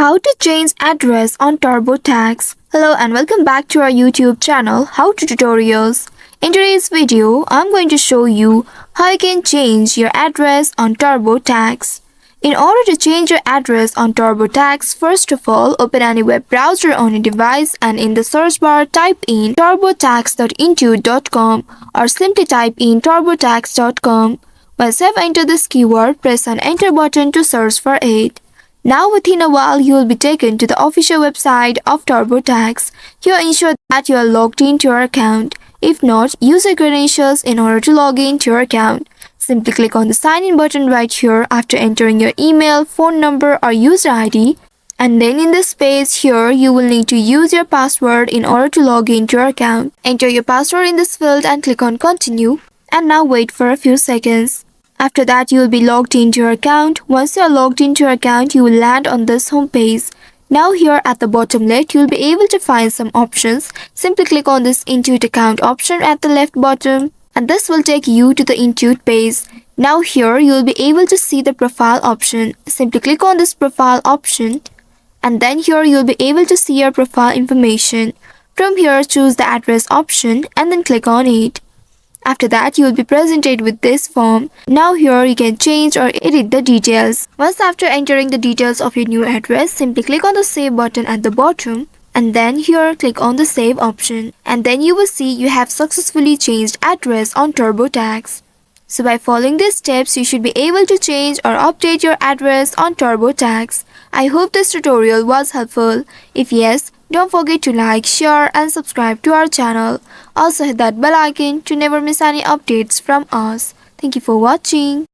How to change address on TurboTax. Hello and welcome back to our YouTube channel, How to Tutorials. In today's video, I'm going to show you how you can change your address on TurboTax. In order to change your address on TurboTax, first of all, open any web browser on your device and in the search bar type in turbotax.intuit.com or simply type in turbotax.com. Once you have entered this keyword, press on enter button to search for it. Now within a while you will be taken to the official website of TurboTax. Here ensure that you are logged into your account. If not, use your credentials in order to log into your account. Simply click on the sign in button right here after entering your email, phone number or user ID. And then in this space here, you will need to use your password in order to log into your account. Enter your password in this field and click on continue. And now wait for a few seconds. After that, you will be logged into your account. Once you are logged into your account, you will land on this home page. Now here at the bottom left, you will be able to find some options. Simply click on this Intuit account option at the left bottom and this will take you to the Intuit page. Now here, you will be able to see the profile option. Simply click on this profile option and then here you will be able to see your profile information. From here, choose the address option and then click on it. After that, you will be presented with this form. Now here you can change or edit the details. Once after entering the details of your new address, simply click on the save button at the bottom and then here click on the save option. And then you will see you have successfully changed address on TurboTax. So by following these steps, you should be able to change or update your address on TurboTax. I hope this tutorial was helpful. If yes, don't forget to like, share and subscribe to our channel. Also hit that bell icon to never miss any updates from us. Thank you for watching.